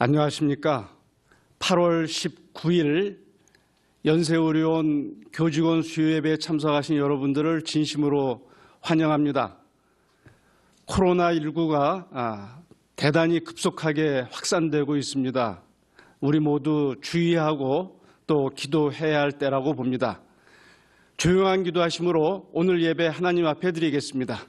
안녕하십니까. 8월 19일 연세의료원 교직원 수요예배에 참석하신 여러분들을 진심으로 환영합니다. 코로나19가 대단히 급속하게 확산되고 있습니다. 우리 모두 주의하고 또 기도해야 할 때라고 봅니다. 조용한 기도하심으로 오늘 예배 하나님 앞에 드리겠습니다.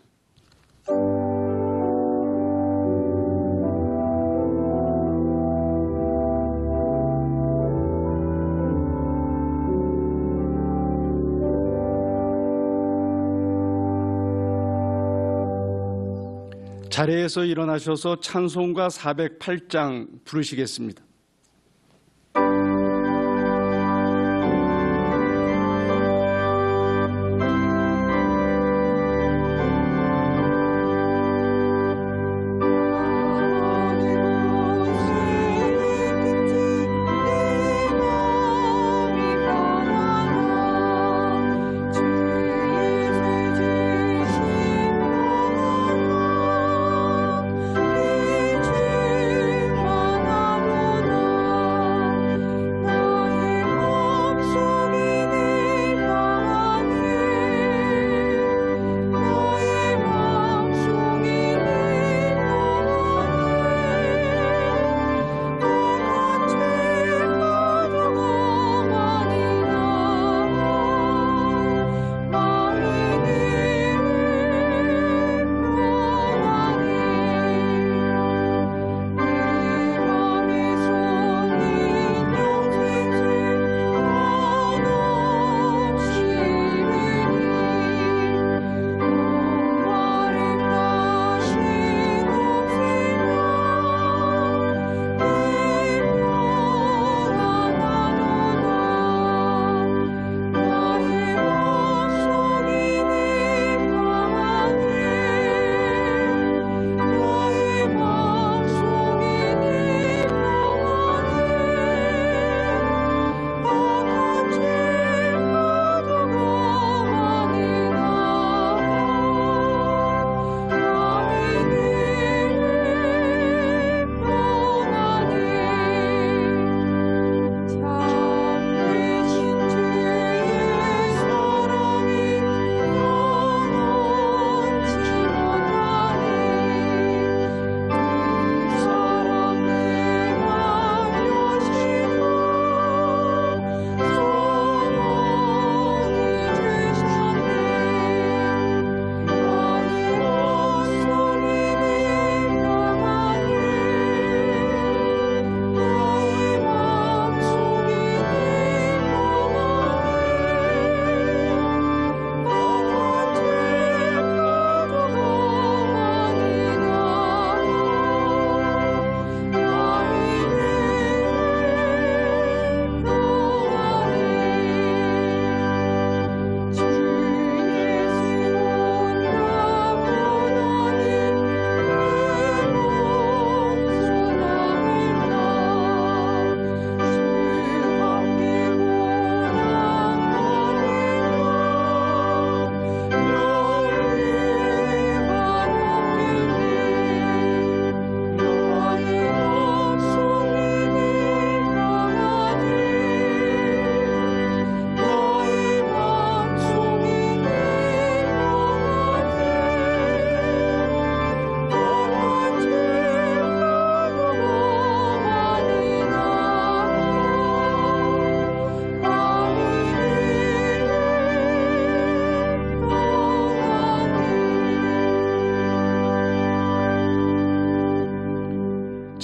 자리에서 일어나셔서 찬송가 408장 부르시겠습니다.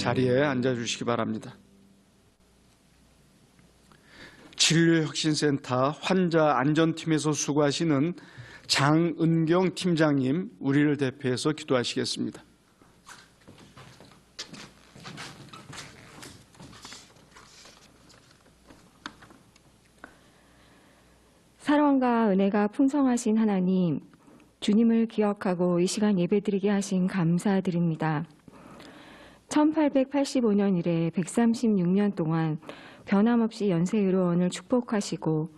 자리에 앉아주시기 바랍니다. 진료혁신센터 환자안전팀에서 수고하시는 장은경 팀장님, 우리를 대표해서 기도하시겠습니다. 사랑과 은혜가 풍성하신 하나님, 주님을 기억하고 이 시간 예배드리게 하신 감사드립니다. 1885년 이래 136년 동안 변함없이 연세의료원을 축복하시고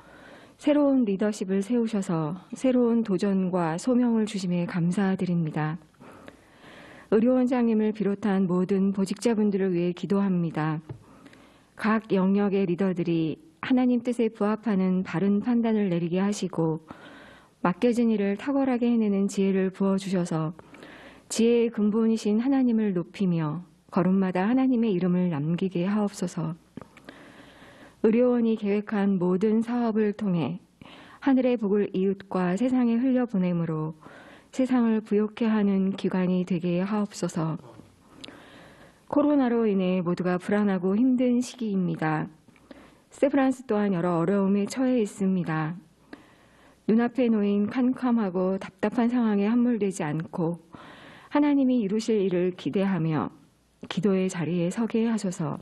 새로운 리더십을 세우셔서 새로운 도전과 소명을 주심에 감사드립니다. 의료원장님을 비롯한 모든 보직자분들을 위해 기도합니다. 각 영역의 리더들이 하나님 뜻에 부합하는 바른 판단을 내리게 하시고 맡겨진 일을 탁월하게 해내는 지혜를 부어주셔서 지혜의 근본이신 하나님을 높이며 걸음마다 하나님의 이름을 남기게 하옵소서. 의료원이 계획한 모든 사업을 통해 하늘의 복을 이웃과 세상에 흘려보내므로 세상을 부욕해 하는 기관이 되게 하옵소서. 코로나로 인해 모두가 불안하고 힘든 시기입니다. 세브란스 또한 여러 어려움에 처해 있습니다. 눈앞에 놓인 캄캄하고 답답한 상황에 함몰되지 않고 하나님이 이루실 일을 기대하며 기도의 자리에 서게 하소서.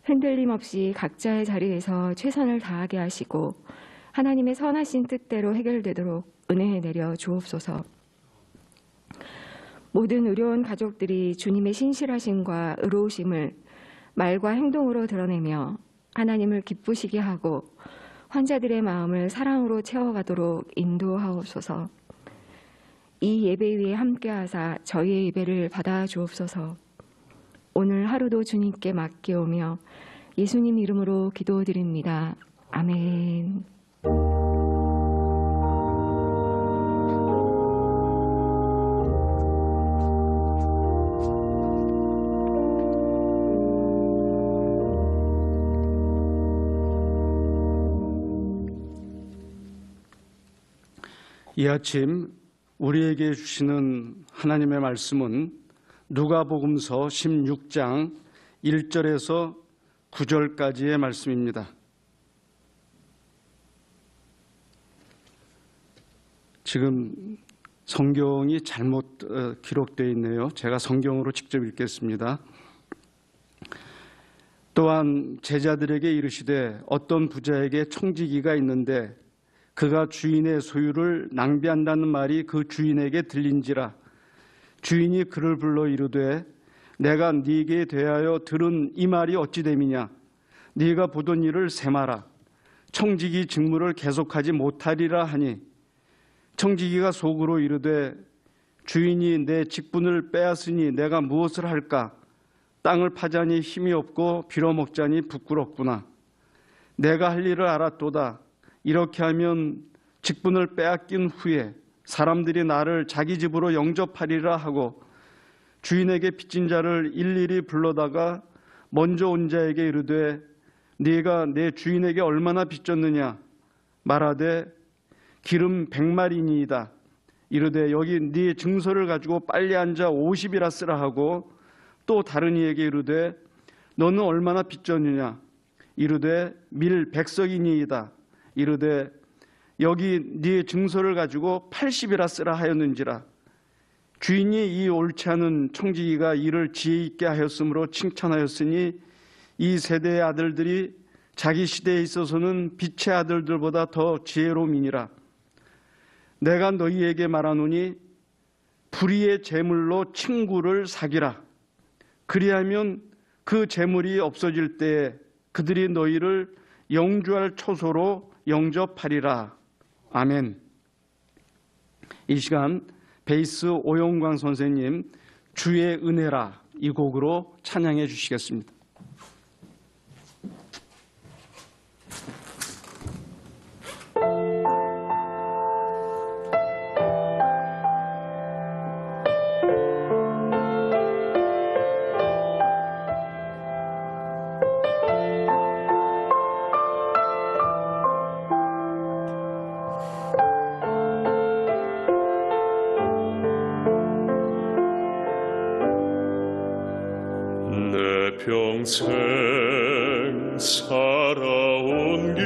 흔들림 없이 각자의 자리에서 최선을 다하게 하시고 하나님의 선하신 뜻대로 해결되도록 은혜 내려 주옵소서. 모든 의료원 가족들이 주님의 신실하심과 의로우심을 말과 행동으로 드러내며 하나님을 기쁘시게 하고 환자들의 마음을 사랑으로 채워가도록 인도하옵소서. 이 예배 위에 함께하사 저희의 예배를 받아 주옵소서. 오늘 하루도 주님께 맡겨오며 예수님 이름으로 기도드립니다. 아멘. 이 아침 우리에게 주시는 하나님의 말씀은 누가복음서 16장 1절에서 9절까지의 말씀입니다. 지금 성경이 잘못 기록되어 있네요. 제가 성경으로 직접 읽겠습니다. 또한 제자들에게 이르시되 어떤 부자에게 청지기가 있는데 그가 주인의 소유를 낭비한다는 말이 그 주인에게 들린지라. 주인이 그를 불러 이르되 내가 네게 대하여 들은 이 말이 어찌 됨이냐. 네가 보던 일을 세마라. 청지기 직무를 계속하지 못하리라 하니 청지기가 속으로 이르되 주인이 내 직분을 빼앗으니 내가 무엇을 할까. 땅을 파자니 힘이 없고 빌어먹자니 부끄럽구나. 내가 할 일을 알았도다. 이렇게 하면 직분을 빼앗긴 후에 사람들이 나를 자기 집으로 영접하리라 하고 주인에게 빚진 자를 일일이 불러다가 먼저 온 자에게 이르되 네가 내 주인에게 얼마나 빚졌느냐. 말하되 기름 100마리니이다. 이르되 여기 네 증서를 가지고 빨리 앉아 50이라 쓰라 하고 또 다른 이에게 이르되 너는 얼마나 빚졌느냐. 이르되 밀 100석이니이다. 이르되 여기 네 증서를 가지고 80이라 쓰라 하였는지라. 주인이 이 옳지 않은 청지기가 이를 지혜 있게 하였으므로 칭찬하였으니 이 세대의 아들들이 자기 시대에 있어서는 빛의 아들들보다 더 지혜로움이니라. 내가 너희에게 말하노니 불의의 재물로 친구를 사귀라. 그리하면 그 재물이 없어질 때에 그들이 너희를 영주할 초소로 영접하리라. 아멘. 이 시간 베이스 오영광 선생님 주의 은혜라 이 곡으로 찬양해 주시겠습니다. 평생 살아온 길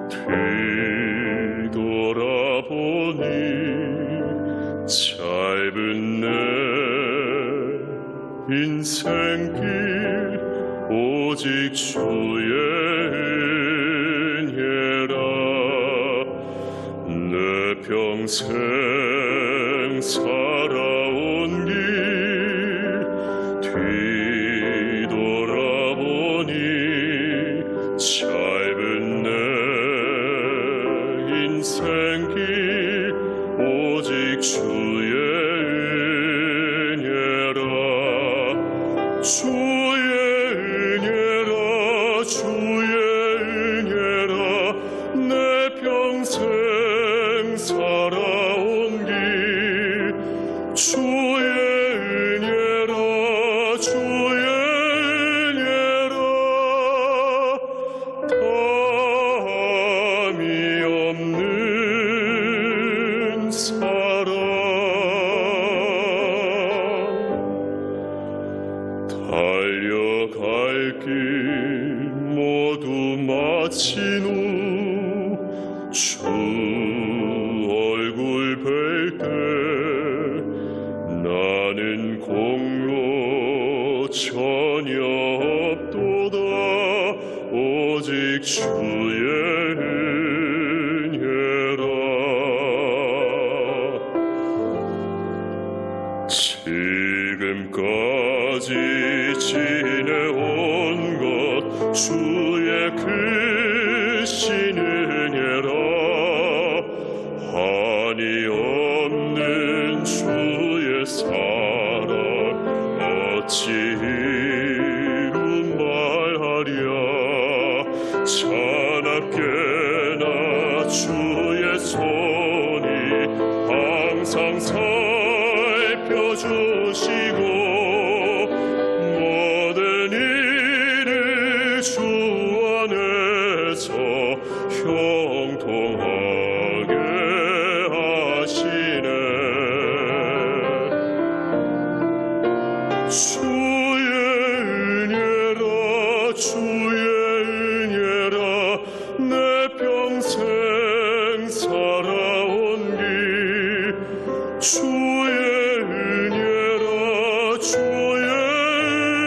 뒤돌아보니 짧은 내 인생길 오직 주의 은혜라. 내 평생 살아온 길 뒤돌아보니 짧은 내 인생길 오직 주의 주의 은혜라 주의 은혜라 내 평생 살아온 길 주의 은혜라 주의 은혜라 담이 없는 사랑 달려갈 길 모두 마친 후 주 얼굴 뵐 때 나는 공로 전혀 없도다 오직 주의 은혜라 지금까지 지내온 것 주의 크신 은혜라 한이 없는 주의 사랑 어찌 이루 말하랴 차갑게나 주의 손이 항상 살펴주시고 모든 일을 주 안에서 형통하게 하시네 주의 은혜라 주의 은혜라 내 평생 살아온 길 주의 은혜라 주의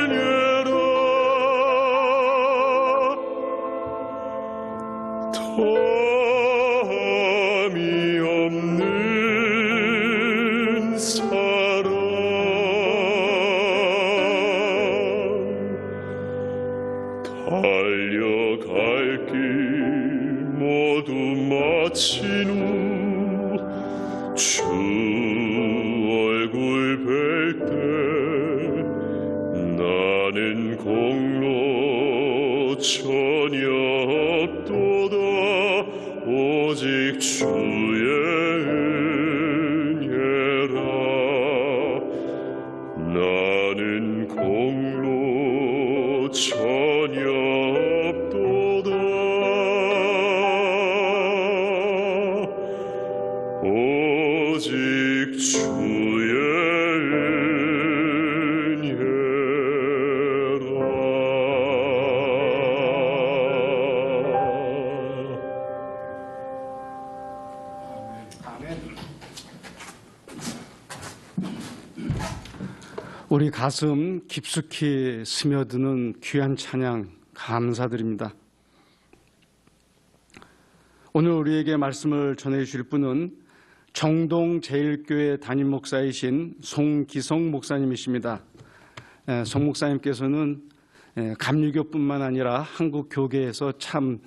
은혜라 덤이 없는 사랑 달려갈 길 모두 마친 후 주 얼굴 뵐 때 나는 공로 전혀 없도다 오직 주의 은혜라 나는 공로 전혀 없도다 오직 주의 우리 가슴 깊숙이 스며드는 귀한 찬양 감사드립니다. 오늘 우리에게 말씀을 전해주실 분은 정동제일교회 담임 목사이신 송기성 목사님이십니다. 송 목사님께서는 감리교뿐만 아니라 한국 교계에서 참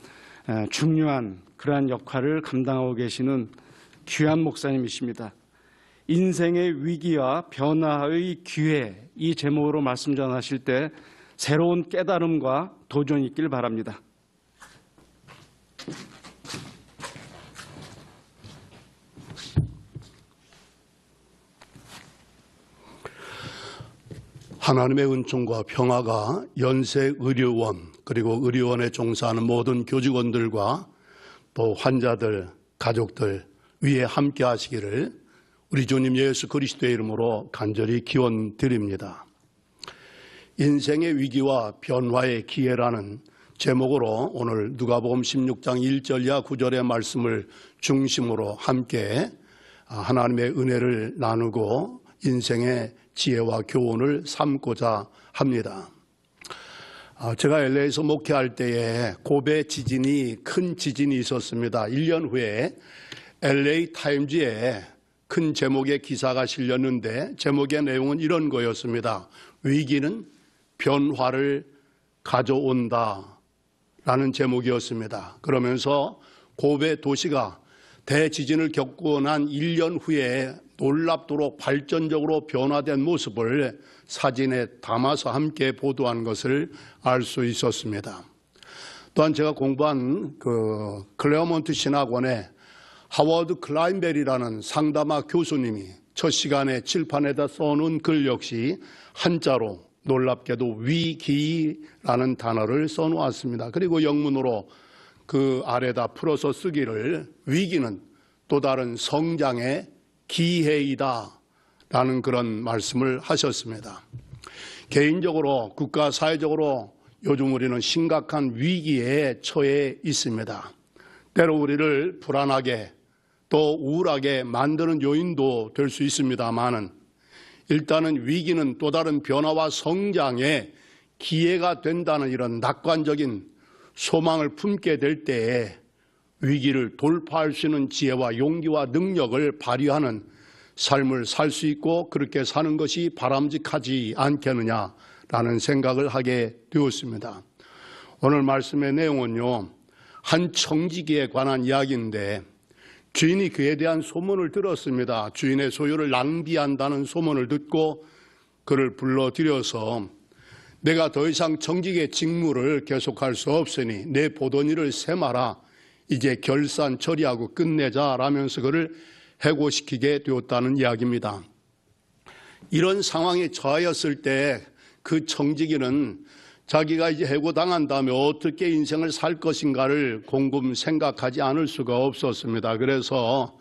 중요한 그러한 역할을 감당하고 계시는 귀한 목사님이십니다. 인생의 위기와 변화의 기회, 이 제목으로 말씀 전하실 때 새로운 깨달음과 도전이 있길 바랍니다. 하나님의 은총과 평화가 연세의료원 그리고 의료원에 종사하는 모든 교직원들과 또 환자들, 가족들 위에 함께 하시기를 우리 주님 예수 그리스도의 이름으로 간절히 기원 드립니다. 인생의 위기와 변화의 기회라는 제목으로 오늘 누가복음 16장 1절 이하 9절의 말씀을 중심으로 함께 하나님의 은혜를 나누고 인생의 지혜와 교훈을 삼고자 합니다. 제가 LA에서 목회할 때에 고베 지진이 큰 지진이 있었습니다. 1년 후에 LA 타임즈에 큰 제목의 기사가 실렸는데 제목의 내용은 이런 거였습니다. 위기는 변화를 가져온다 라는 제목이었습니다. 그러면서 고베 도시가 대지진을 겪고 난 1년 후에 놀랍도록 발전적으로 변화된 모습을 사진에 담아서 함께 보도한 것을 알 수 있었습니다. 또한 제가 공부한 클레어몬트 신학원의 하워드 클라인벨이라는 상담학 교수님이 첫 시간에 칠판에다 써놓은 글 역시 한자로 놀랍게도 위기라는 단어를 써놓았습니다. 그리고 영문으로 그 아래다 풀어서 쓰기를 위기는 또 다른 성장의 기회이다 라는 그런 말씀을 하셨습니다. 개인적으로 국가 사회적으로 요즘 우리는 심각한 위기에 처해 있습니다. 때로 우리를 불안하게 또 우울하게 만드는 요인도 될 수 있습니다만은 일단은 위기는 또 다른 변화와 성장의 기회가 된다는 이런 낙관적인 소망을 품게 될 때에 위기를 돌파할 수 있는 지혜와 용기와 능력을 발휘하는 삶을 살 수 있고 그렇게 사는 것이 바람직하지 않겠느냐라는 생각을 하게 되었습니다. 오늘 말씀의 내용은요, 한 청지기에 관한 이야기인데 주인이 그에 대한 소문을 들었습니다. 주인의 소유를 낭비한다는 소문을 듣고 그를 불러들여서 내가 더 이상 청지기의 직무를 계속할 수 없으니 내 보던 일을 세마라. 이제 결산 처리하고 끝내자라면서 그를 해고시키게 되었다는 이야기입니다. 이런 상황에 처하였을 때 그 청지기는 자기가 이제 해고당한 다음에 어떻게 인생을 살 것인가를 곰곰 생각하지 않을 수가 없었습니다. 그래서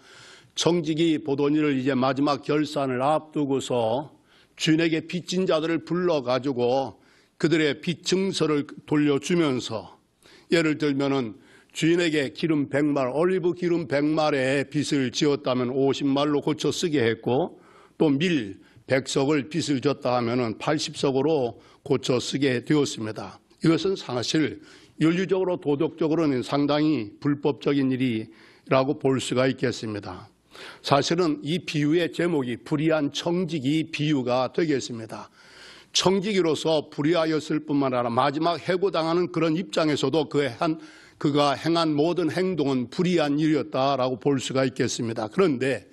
청지기 보던 일을 이제 마지막 결산을 앞두고서 주인에게 빚진 자들을 불러가지고 그들의 빚 증서를 돌려주면서 예를 들면은 주인에게 기름 100말, 올리브 기름 100말의 빚을 지었다면 50말로 고쳐 쓰게 했고 또 밀 100석을 빚을 졌다 하면은 80석으로 고쳐 쓰게 되었습니다. 이것은 사실 윤리적으로 도덕적으로는 상당히 불법적인 일이라고 볼 수가 있겠습니다. 사실은 이 비유의 제목이 불의한 청지기 비유가 되겠습니다. 청지기로서 불의하였을 뿐만 아니라 마지막 해고당하는 그런 입장에서도 그가 행한 모든 행동은 불의한 일이었다라고 볼 수가 있겠습니다. 그런데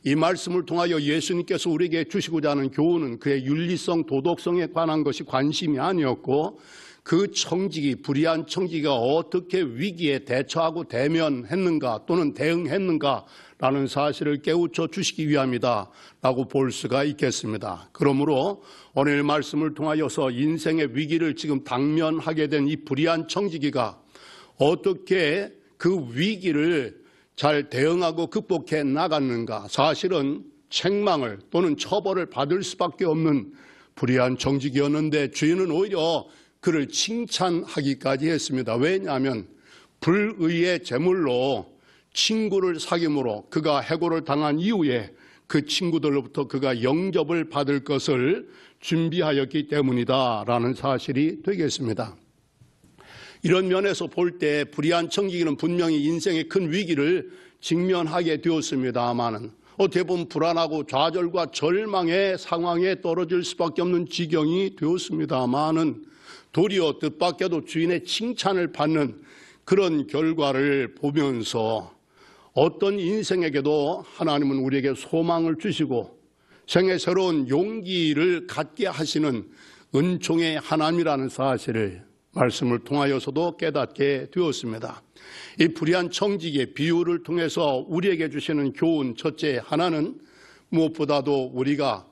이 말씀을 통하여 예수님께서 우리에게 주시고자 하는 교훈은 그의 윤리성, 도덕성에 관한 것이 관심이 아니었고 그 청지기, 불의한 청지기가 어떻게 위기에 대처하고 대면했는가 또는 대응했는가라는 사실을 깨우쳐 주시기 위함이다라고 볼 수가 있겠습니다. 그러므로 오늘 말씀을 통하여서 인생의 위기를 지금 당면하게 된 이 불의한 청지기가 어떻게 그 위기를 잘 대응하고 극복해 나갔는가. 사실은 책망을 또는 처벌을 받을 수밖에 없는 불의한 청지기였는데 주인은 오히려 그를 칭찬하기까지 했습니다. 왜냐하면 불의의 제물로 친구를 사귐으로 그가 해고를 당한 이후에 그 친구들로부터 그가 영접을 받을 것을 준비하였기 때문이다라는 사실이 되겠습니다. 이런 면에서 볼 때 불의한 청지기는 분명히 인생의 큰 위기를 직면하게 되었습니다마는 어떻게 보면 불안하고 좌절과 절망의 상황에 떨어질 수밖에 없는 지경이 되었습니다마는 도리어 뜻밖에도 주인의 칭찬을 받는 그런 결과를 보면서 어떤 인생에게도 하나님은 우리에게 소망을 주시고 생애 새로운 용기를 갖게 하시는 은총의 하나님이라는 사실을 말씀을 통하여서도 깨닫게 되었습니다. 이 불의한 청지기의 비유를 통해서 우리에게 주시는 교훈 첫째 하나는 무엇보다도 우리가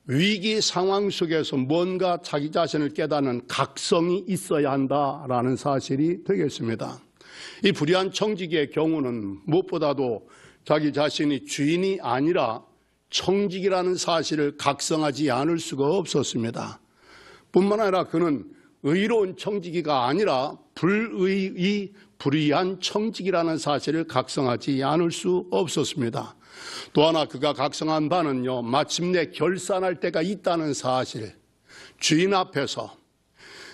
위기 상황 속에서 뭔가 자기 자신을 깨닫는 각성이 있어야 한다라는 사실이 되겠습니다. 이 불의한 청지기의 경우는 무엇보다도 자기 자신이 주인이 아니라 청지기라는 사실을 각성하지 않을 수가 없었습니다. 뿐만 아니라 그는 의로운 청지기가 아니라 불의한 청지기라는 사실을 각성하지 않을 수 없었습니다. 또 하나 그가 각성한 바는요, 마침내 결산할 때가 있다는 사실, 주인 앞에서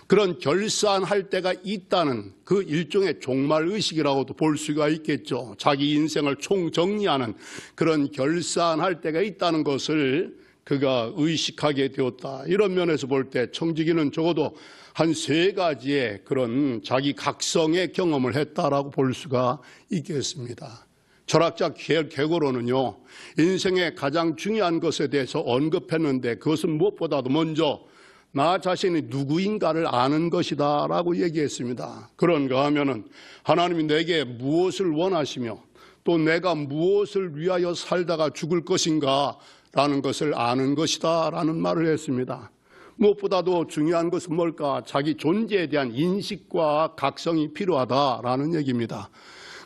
그런 결산할 때가 있다는 그 일종의 종말의식이라고도 볼 수가 있겠죠. 자기 인생을 총정리하는 그런 결산할 때가 있다는 것을 그가 의식하게 되었다. 이런 면에서 볼 때 청지기는 적어도 한 3가지의 그런 자기 각성의 경험을 했다라고 볼 수가 있겠습니다. 철학자 케고로는요, 인생의 가장 중요한 것에 대해서 언급했는데 그것은 무엇보다도 먼저 나 자신이 누구인가를 아는 것이다 라고 얘기했습니다. 그런가 하면은 하나님이 내게 무엇을 원하시며 또 내가 무엇을 위하여 살다가 죽을 것인가 라는 것을 아는 것이다 라는 말을 했습니다. 무엇보다도 중요한 것은 뭘까? 자기 존재에 대한 인식과 각성이 필요하다라는 얘기입니다.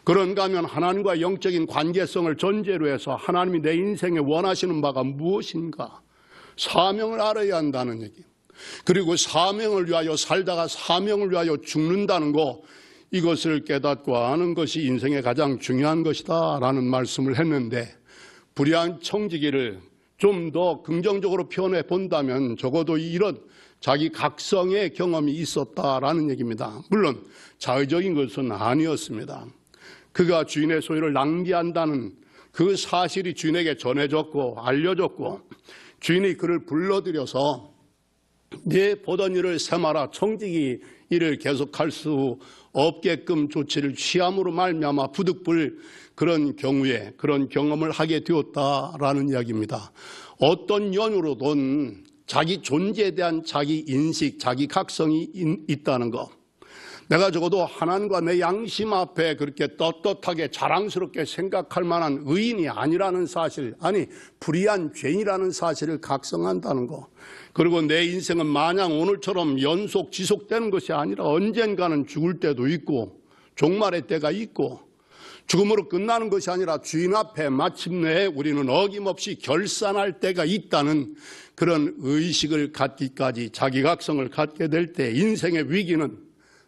그런가 하면 하나님과 영적인 관계성을 전제로 해서 하나님이 내 인생에 원하시는 바가 무엇인가? 사명을 알아야 한다는 얘기. 그리고 사명을 위하여 살다가 사명을 위하여 죽는다는 거, 이것을 깨닫고 아는 것이 인생의 가장 중요한 것이다 라는 말씀을 했는데, 불의한 청지기를 좀 더 긍정적으로 표현해 본다면 적어도 이런 자기 각성의 경험이 있었다라는 얘기입니다. 물론 자의적인 것은 아니었습니다. 그가 주인의 소유를 낭비한다는 그 사실이 주인에게 전해졌고 알려졌고, 주인이 그를 불러들여서 네 보던 일을 세마라, 청지기 일을 계속할 수 없게끔 조치를 취함으로 말미암아 부득불 그런 경우에 그런 경험을 하게 되었다라는 이야기입니다. 어떤 연유로든 자기 존재에 대한 자기 인식, 자기 각성이 있다는 것, 내가 적어도 하나님과 내 양심 앞에 그렇게 떳떳하게 자랑스럽게 생각할 만한 의인이 아니라는 사실, 아니 불의한 죄인이라는 사실을 각성한다는 것, 그리고 내 인생은 마냥 오늘처럼 연속 지속되는 것이 아니라 언젠가는 죽을 때도 있고 종말의 때가 있고 죽음으로 끝나는 것이 아니라 주인 앞에 마침내 우리는 어김없이 결산할 때가 있다는 그런 의식을 갖기까지, 자기 각성을 갖게 될 때 인생의 위기는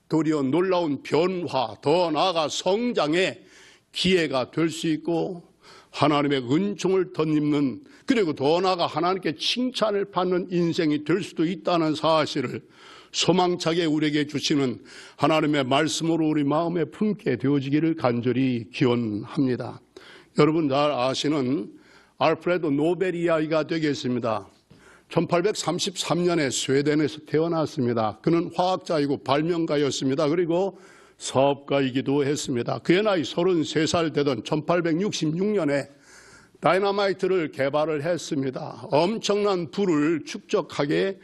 도리어 놀라운 변화, 더 나아가 성장의 기회가 될 수 있고 하나님의 은총을 덧입는, 그리고 더 나아가 하나님께 칭찬을 받는 인생이 될 수도 있다는 사실을 소망차게 우리에게 주시는 하나님의 말씀으로 우리 마음에 품게 되어지기를 간절히 기원합니다. 여러분 잘 아시는 알프레드 노벨 이야기가 되겠습니다. 1833년에 스웨덴에서 태어났습니다. 그는 화학자이고 발명가였습니다. 그리고 사업가이기도 했습니다. 그의 나이 33살 되던 1866년에 다이너마이트를 개발을 했습니다. 엄청난 부를 축적하게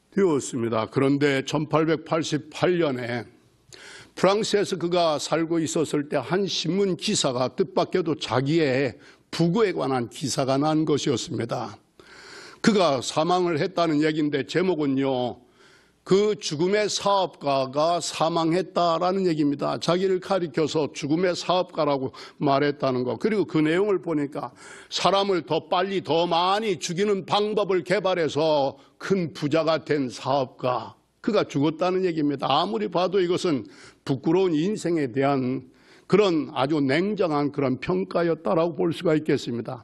되었습니다. 그런데 1888년에 프랑스에서 그가 살고 있었을 때 한 신문 기사가 뜻밖에도 자기의 부고에 관한 기사가 난 것이었습니다. 그가 사망을 했다는 얘기인데 제목은요, 그 죽음의 사업가가 사망했다라는 얘기입니다. 자기를 가리켜서 죽음의 사업가라고 말했다는 거. 그리고 그 내용을 보니까 사람을 더 빨리 더 많이 죽이는 방법을 개발해서 큰 부자가 된 사업가, 그가 죽었다는 얘기입니다. 아무리 봐도 이것은 부끄러운 인생에 대한 그런 아주 냉정한 그런 평가였다라고 볼 수가 있겠습니다.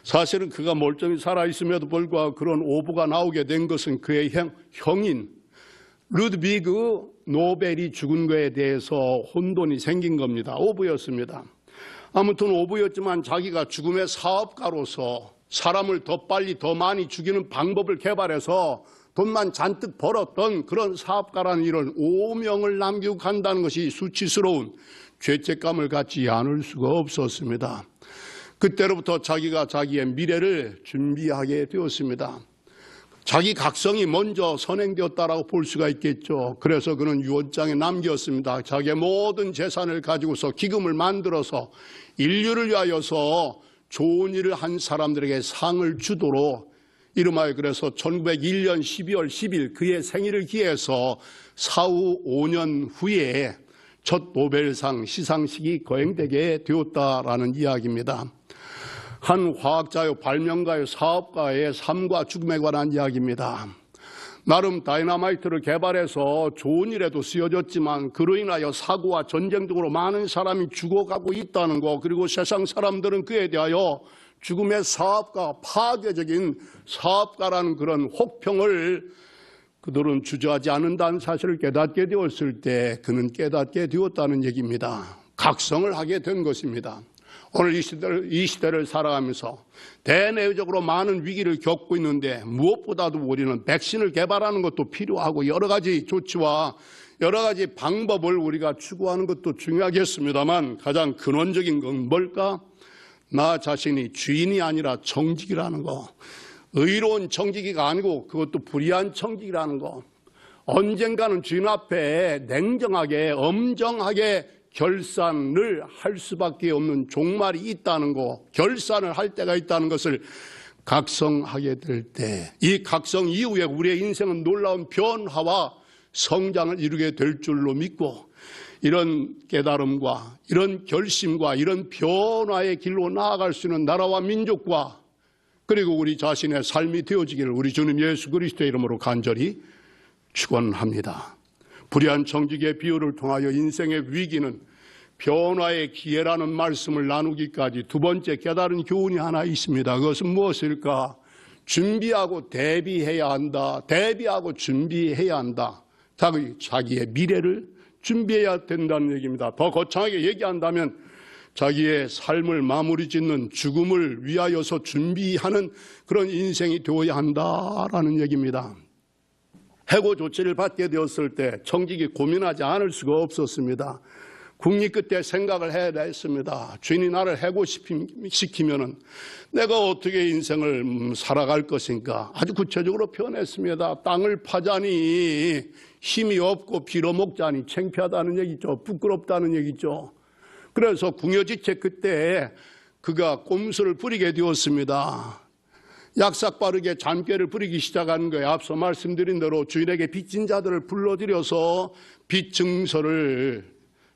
사실은 그가 멀쩡히 살아있음에도 불구하고 그런 오보가 나오게 된 것은 그의 형인 루드비그 노벨이 죽은 것에 대해서 혼돈이 생긴 겁니다. 오보였습니다. 아무튼 오보였지만 자기가 죽음의 사업가로서 사람을 더 빨리 더 많이 죽이는 방법을 개발해서 돈만 잔뜩 벌었던 그런 사업가라는 이런 오명을 남기고 간다는 것이 수치스러운 죄책감을 갖지 않을 수가 없었습니다. 그때로부터 자기가 자기의 미래를 준비하게 되었습니다. 자기 각성이 먼저 선행되었다라고 볼 수가 있겠죠. 그래서 그는 유언장에 남겼습니다. 자기의 모든 재산을 가지고서 기금을 만들어서 인류를 위하여서 좋은 일을 한 사람들에게 상을 주도록, 이름하여 그래서 1901년 12월 10일 그의 생일을 기해서 사후 5년 후에 첫 노벨상 시상식이 거행되게 되었다라는 이야기입니다. 한 화학자요, 발명가요, 사업가의 삶과 죽음에 관한 이야기입니다. 나름 다이너마이트를 개발해서 좋은 일에도 쓰여졌지만 그로 인하여 사고와 전쟁 등으로 많은 사람이 죽어가고 있다는 것, 그리고 세상 사람들은 그에 대하여 죽음의 사업가, 파괴적인 사업가라는 그런 혹평을 그들은 주저하지 않는다는 사실을 깨닫게 되었을 때 그는 깨닫게 되었다는 얘기입니다. 각성을 하게 된 것입니다. 오늘 이 시대를 살아가면서 대내적으로 많은 위기를 겪고 있는데 무엇보다도 우리는 백신을 개발하는 것도 필요하고 여러 가지 조치와 여러 가지 방법을 우리가 추구하는 것도 중요하겠습니다만 가장 근원적인 건 뭘까? 나 자신이 주인이 아니라 정직이라는 거. 의로운 정직이가 아니고 그것도 불의한 정직이라는 거. 언젠가는 주인 앞에 냉정하게 엄정하게 결산을 할 수밖에 없는 종말이 있다는 거, 결산을 할 때가 있다는 것을 각성하게 될 때, 이 각성 이후에 우리의 인생은 놀라운 변화와 성장을 이루게 될 줄로 믿고, 이런 깨달음과 이런 결심과 이런 변화의 길로 나아갈 수 있는 나라와 민족과 그리고 우리 자신의 삶이 되어지기를 우리 주님 예수 그리스도의 이름으로 간절히 축원합니다. 불의한 정직의 비유를 통하여 인생의 위기는 변화의 기회라는 말씀을 나누기까지 두 번째 깨달은 교훈이 하나 있습니다. 그것은 무엇일까? 준비하고 대비해야 한다. 대비하고 준비해야 한다. 자기의 미래를 준비해야 된다는 얘기입니다. 더 거창하게 얘기한다면 자기의 삶을 마무리 짓는 죽음을 위하여서 준비하는 그런 인생이 되어야 한다라는 얘기입니다. 해고 조치를 받게 되었을 때 정직이 고민하지 않을 수가 없었습니다. 국리 끝에 생각을 해야 했습니다. 주인이 나를 해고시키면은 내가 어떻게 인생을 살아갈 것인가? 아주 구체적으로 표현했습니다. 땅을 파자니 힘이 없고 빌어먹자니 창피하다는 얘기죠. 부끄럽다는 얘기죠. 그래서 궁여지책 그때 그가 꼼수를 부리게 되었습니다. 약삭 빠르게 잔꾀를 부리기 시작하는 거예요. 앞서 말씀드린 대로 주인에게 빚진 자들을 불러들여서 빚 증서를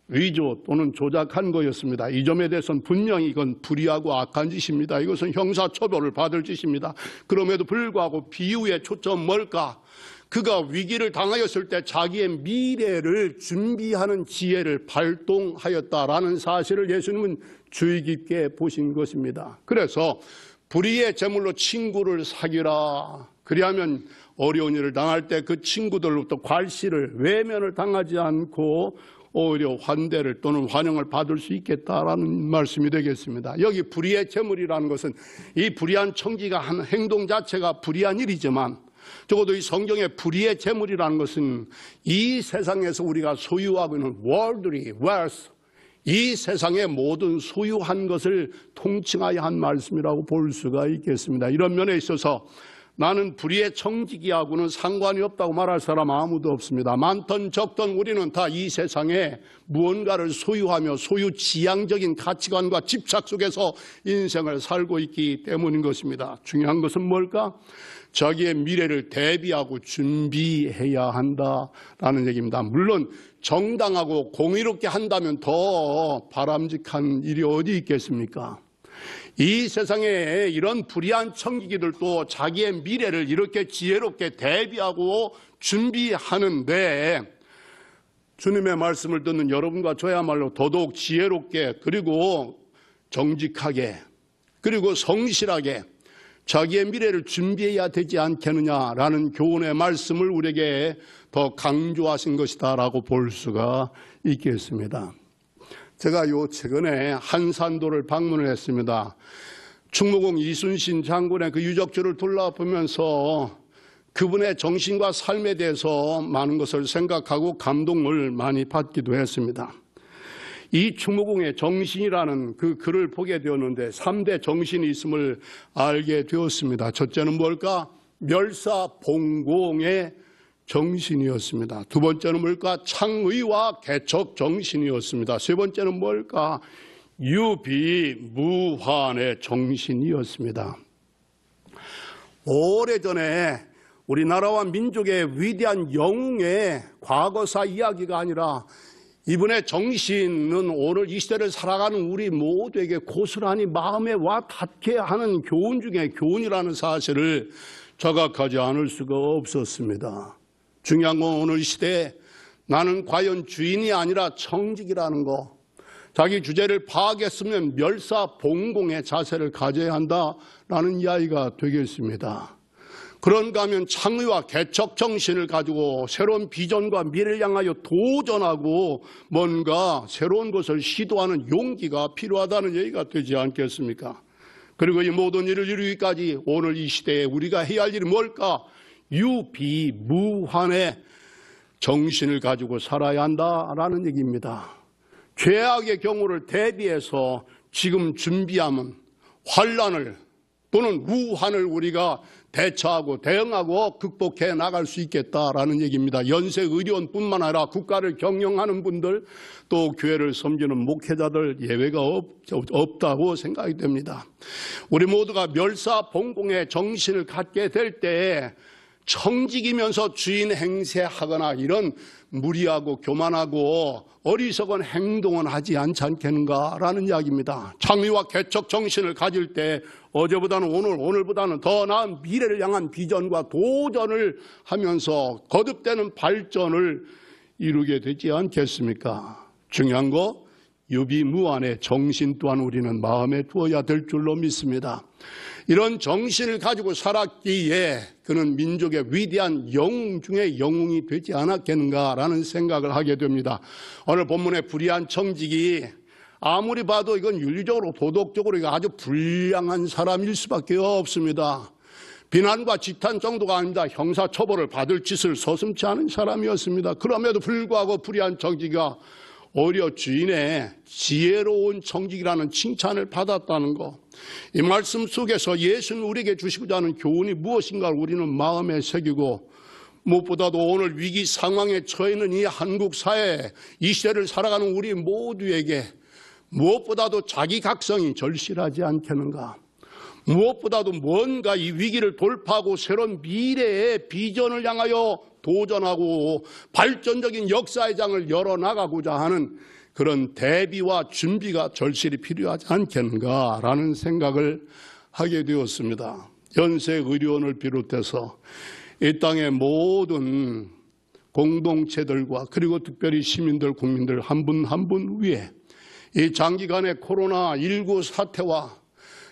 위조 또는 조작한 거였습니다. 이 점에 대해서는 분명히 이건 불의하고 악한 짓입니다. 이것은 형사처벌을 받을 짓입니다. 그럼에도 불구하고 비유의 초점 뭘까? 그가 위기를 당하였을 때 자기의 미래를 준비하는 지혜를 발동하였다라는 사실을 예수님은 주의 깊게 보신 것입니다. 그래서 불의의 제물로 친구를 사귀라. 그리하면 어려운 일을 당할 때 그 친구들로부터 괄시를 외면을 당하지 않고 오히려 환대를 또는 환영을 받을 수 있겠다라는 말씀이 되겠습니다. 여기 불의의 제물이라는 것은 이 불의한 청지가 한 행동 자체가 불의한 일이지만 적어도 이 성경의 불의의 제물이라는 것은 이 세상에서 우리가 소유하고 있는 worldly wealth, 이 세상의 모든 소유한 것을 통칭하여 한 말씀이라고 볼 수가 있겠습니다. 이런 면에 있어서 나는 불의의 청지기하고는 상관이 없다고 말할 사람 아무도 없습니다. 많든 적든 우리는 다 이 세상에 무언가를 소유하며 소유지향적인 가치관과 집착 속에서 인생을 살고 있기 때문인 것입니다. 중요한 것은 뭘까? 자기의 미래를 대비하고 준비해야 한다라는 얘기입니다. 물론 정당하고 공의롭게 한다면 더 바람직한 일이 어디 있겠습니까? 이 세상에 이런 불의한 청지기들도 자기의 미래를 이렇게 지혜롭게 대비하고 준비하는데 주님의 말씀을 듣는 여러분과 저야말로 더더욱 지혜롭게 그리고 정직하게 그리고 성실하게 자기의 미래를 준비해야 되지 않겠느냐라는 교훈의 말씀을 우리에게 더 강조하신 것이다라고 볼 수가 있겠습니다. 제가 최근에 한산도를 방문을 했습니다. 충무공 이순신 장군의 그 유적지를 둘러보면서 그분의 정신과 삶에 대해서 많은 것을 생각하고 감동을 많이 받기도 했습니다. 이 충무공의 정신이라는 그 글을 보게 되었는데 3대 정신이 있음을 알게 되었습니다. 첫째는 뭘까? 멸사봉공의 정신이었습니다. 두 번째는 뭘까? 창의와 개척 정신이었습니다. 세 번째는 뭘까? 유비무환의 정신이었습니다. 오래전에 우리나라와 민족의 위대한 영웅의 과거사 이야기가 아니라 이분의 정신은 오늘 이 시대를 살아가는 우리 모두에게 고스란히 마음에 와 닿게 하는 교훈 중에 교훈이라는 사실을 자각하지 않을 수가 없었습니다. 중요한 건 오늘 이 시대에 나는 과연 주인이 아니라 청직이라는 거, 자기 주제를 파악했으면 멸사봉공의 자세를 가져야 한다라는 이야기가 되겠습니다. 그런가 하면 창의와 개척 정신을 가지고 새로운 비전과 미래를 향하여 도전하고 뭔가 새로운 것을 시도하는 용기가 필요하다는 얘기가 되지 않겠습니까? 그리고 이 모든 일을 이루기까지 오늘 이 시대에 우리가 해야 할 일이 뭘까? 유비무환의 정신을 가지고 살아야 한다라는 얘기입니다. 죄악의 경우를 대비해서 지금 준비하면 환란을 또는 무한을 우리가 대처하고 대응하고 극복해 나갈 수 있겠다라는 얘기입니다. 연세 의료원뿐만 아니라 국가를 경영하는 분들 또 교회를 섬기는 목회자들 예외가 없다고 생각이 됩니다. 우리 모두가 멸사봉공의 정신을 갖게 될 때에 청직이면서 주인 행세하거나 이런 무리하고 교만하고 어리석은 행동은 하지 않지 않겠는가라는 이야기입니다. 창의와 개척 정신을 가질 때 어제보다는 오늘보다는 더 나은 미래를 향한 비전과 도전을 하면서 거듭되는 발전을 이루게 되지 않겠습니까? 중요한 거 유비무환의 정신 또한 우리는 마음에 두어야 될 줄로 믿습니다. 이런 정신을 가지고 살았기에 그는 민족의 위대한 영웅 중에 영웅이 되지 않았겠는가라는 생각을 하게 됩니다. 오늘 본문의 불의한 청직이 아무리 봐도 이건 윤리적으로 도덕적으로 아주 불량한 사람일 수밖에 없습니다. 비난과 지탄 정도가 아닙니다. 형사처벌을 받을 짓을 서슴지 않은 사람이었습니다. 그럼에도 불구하고 불의한 청지기가 오히려 주인의 지혜로운 청직이라는 칭찬을 받았다는 것. 이 말씀 속에서 예수는 우리에게 주시고자 하는 교훈이 무엇인가를 우리는 마음에 새기고 무엇보다도 오늘 위기 상황에 처해 있는 이 한국 사회, 이 시대를 살아가는 우리 모두에게 무엇보다도 자기 각성이 절실하지 않겠는가. 무엇보다도 뭔가 이 위기를 돌파하고 새로운 미래의 비전을 향하여 도전하고 발전적인 역사의 장을 열어나가고자 하는 그런 대비와 준비가 절실히 필요하지 않겠는가라는 생각을 하게 되었습니다. 연세의료원을 비롯해서 이 땅의 모든 공동체들과 그리고 특별히 시민들, 국민들 한 분 한 분 위에 이 장기간의 코로나19 사태와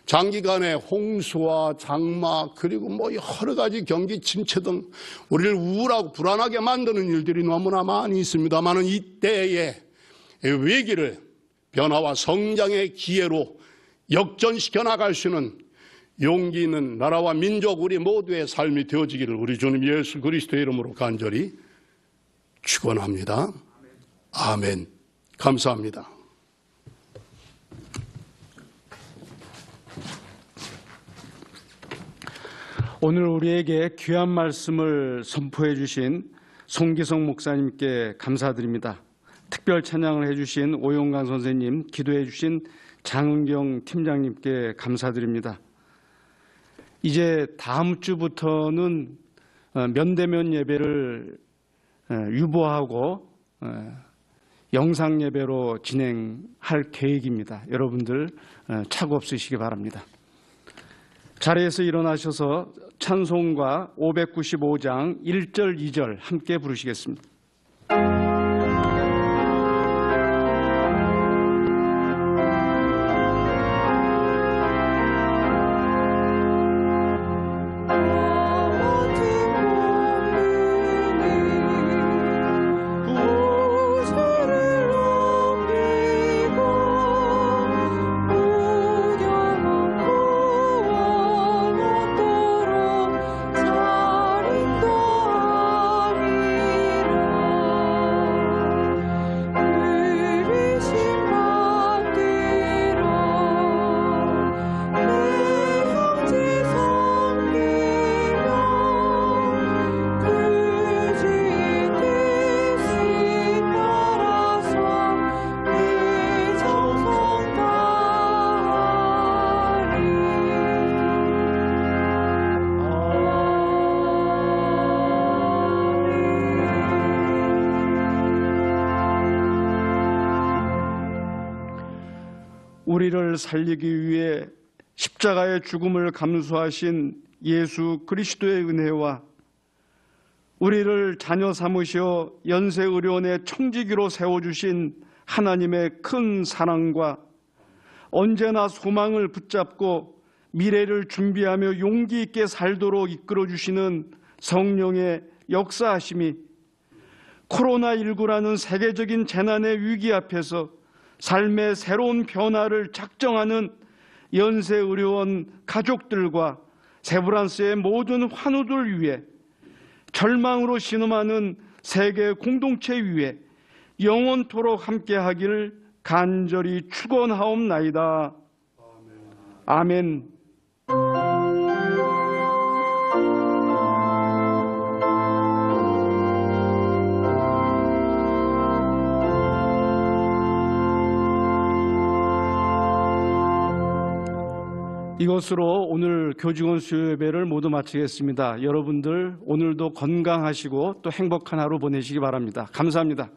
장기간의 홍수와 장마 그리고 여러 가지 경기 침체 등 우리를 우울하고 불안하게 만드는 일들이 너무나 많이 있습니다만 이때의 위기를 변화와 성장의 기회로 역전시켜 나갈 수 있는 용기 있는 나라와 민족 우리 모두의 삶이 되어지기를 우리 주님 예수 그리스도의 이름으로 간절히 축원합니다. 아멘. 감사합니다. 오늘 우리에게 귀한 말씀을 선포해 주신 송기성 목사님께 감사드립니다. 특별 찬양을 해주신 오용관 선생님, 기도해 주신 장은경 팀장님께 감사드립니다. 이제 다음 주부터는 면대면 예배를 유보하고 영상 예배로 진행할 계획입니다. 여러분들 착오 없으시기 바랍니다. 자리에서 일어나셔서 찬송가 595장 1절, 2절 함께 부르시겠습니다. 우리를 살리기 위해 십자가의 죽음을 감수하신 예수 그리스도의 은혜와 우리를 자녀 삼으시어 연세의료원의 청지기로 세워주신 하나님의 큰 사랑과 언제나 소망을 붙잡고 미래를 준비하며 용기 있게 살도록 이끌어 주시는 성령의 역사하심이 코로나19라는 세계적인 재난의 위기 앞에서 삶의 새로운 변화를 작정하는 연세의료원 가족들과 세브란스의 모든 환우들 위해 절망으로 신음하는 세계 공동체 위에 영원토록 함께하기를 간절히 축원하옵나이다. 아멘. 이것으로 오늘 교직원 수요 예배를 모두 마치겠습니다. 여러분들 오늘도 건강하시고 또 행복한 하루 보내시기 바랍니다. 감사합니다.